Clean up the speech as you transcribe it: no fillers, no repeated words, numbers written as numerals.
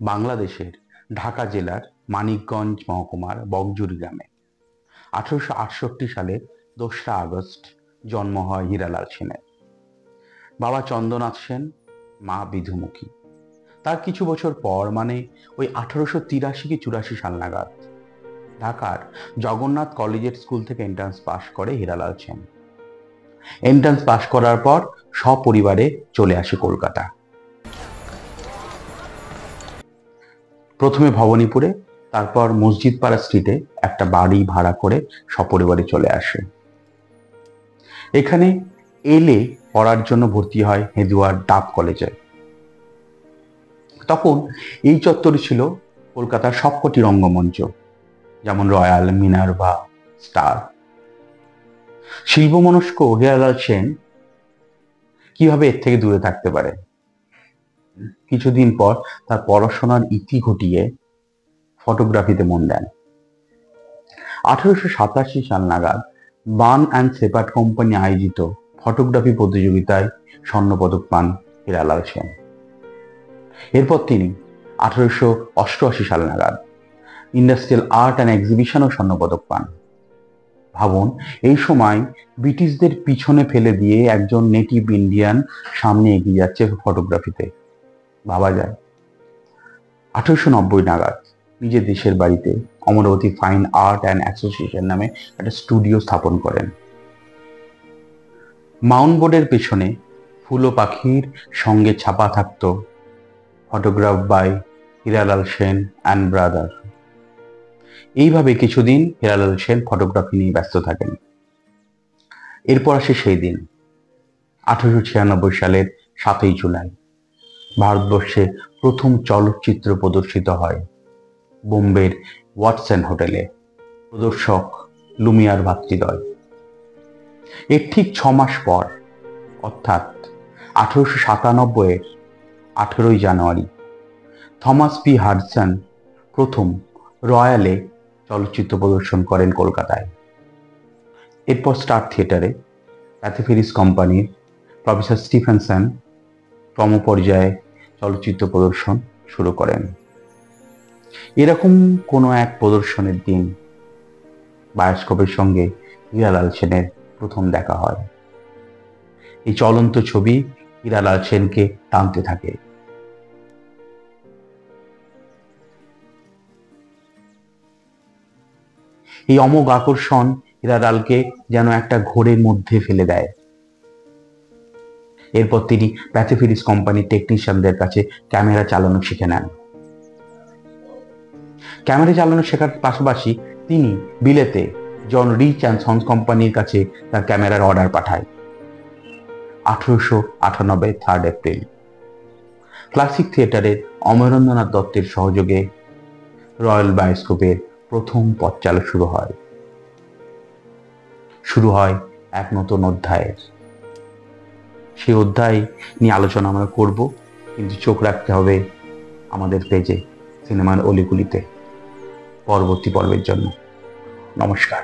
বাংলাদেশের ঢাকা জেলার মানিকগঞ্জ মহকুমার বগজুড়ি গ্রামে 1868 সালে 2রা আগস্ট জন্ম হয় হীরালাল সেনের। বাবা চন্দ্রনাথ সেন, মা বিধুমুখী। তার কিছু বছর পর মানে ওই 1883 কি 84 সাল নাগাদ ঢাকার জগন্নাথ কলেজিয়েট স্কুল থেকে এন্ট্রান্স পাশ করে হীরালাল সেন। এন্ট্রান্স পাশ করার পর সপরিবারে চলে আসে কলকাতা। প্রথমে ভবানীপুরে, তারপর মসজিদপাড়া স্ট্রিটে একটা বাড়ি ভাড়া করে সপরিবারে চলে আসে। এখানে এলএ পড়ার জন্য ভর্তি হয় হেদুয়ার ডাব কলেজে। তখন এই চত্বরে ছিল কলকাতার সবকটি রঙ্গমঞ্চ, যেমন রয়্যাল, মিনার্ভা, স্টার। শিল্পমনস্ক হীরালাল সেন কিভাবে এর থেকে দূরে থাকতে পারে? কিছুদিন পর তার পড়াশোনার ইতি ঘটিয়ে ফটোগ্রাফিতে মন দেন। 1887 সাল নাগাদ বার্ন অ্যান্ড সেপার্ট কোম্পানি আয়োজিত ফটোগ্রাফি প্রতিযোগিতায় স্বর্ণপদক পান হীরালাল সেন। এরপর তিনি 1888 সাল নাগাদ ইন্ডাস্ট্রিয়াল আর্ট অ্যান্ড এক্সিবিশনও স্বর্ণপদক পান। ভাবুন, এই সময় ব্রিটিশদের পিছনে ফেলে দিয়ে একজন নেটিভ ইন্ডিয়ান সামনে এগিয়ে যাচ্ছে ফটোগ্রাফিতে। ভাবা যায়। 1890 নাগাদ নিজের দেশের বাড়িতে Amravati fine art and association নামে একটা স্টুডিও স্থাপন করেন। মাউন্ট বোর্ডের পেছনে ফুল ও পাখির সঙ্গে ছাপা থাকত photograph by Hiralal Sen and brother. এইভাবে কিছুদিন হীরালাল সেন ফটোগ্রাফি নিয়ে ব্যস্ত থাকেন। এরপর আসে সেই দিন, 1896 সালের 7ই জুলাই ভারতবর্ষে প্রথম চলচ্চিত্র প্রদর্শিত হয় বোম্বের ওয়াটসন হোটেলে। প্রদর্শক লুমিয়ার ভাতৃদ্বয়। এর ঠিক 6 মাস পর, অর্থাৎ 1897-এর 18ই জানুয়ারি, থমাস পি হাডসন প্রথম রয়্যালে চলচ্চিত্র প্রদর্শন করেন কলকাতায়। এরপর স্টার থিয়েটারে প্যাথে কোম্পানির প্রফেসর স্টিফেনসন ক্রমপর্যায়ে চলচ্চিত্র প্রদর্শন শুরু করেন। এরকম কোনো এক প্রদর্শনের দিন বায়োস্কোপের সঙ্গে হীরালাল সেনের প্রথম দেখা হয়। এই চলন্ত ছবি হীরালাল সেনকে টানতে থাকে। এই অমোঘ আকর্ষণ হীরালালকে যেন একটা ঘোরের মধ্যে ফেলে দেয়। এরপর তিনি প্যাথে কোম্পানির টেকনিশিয়ানদের কাছে ক্যামেরা চালানো শিখে নেন। ক্যামেরা চালানো শেখার পাশাপাশি তিনি বিলেতে জন রিচ অ্যান্ড সন্স কোম্পানির কাছে তার ক্যামেরার অর্ডার পাঠায়। 1898 3 এপ্রিল ক্লাসিক থিয়েটারের অমরেন্দ্রনাথ দত্তের সহযোগে রয়্যাল বায়োস্কোপের প্রথম পথ চলা শুরু হয় এক নতুন অধ্যায়ের। সেই অধ্যায় নিয়ে আলোচনা আমরা করব, কিন্তু চোখ রাখতে হবে আমাদের পেজে, সিনেমার অলিগুলিতে, পরবর্তী পর্বের জন্য। নমস্কার।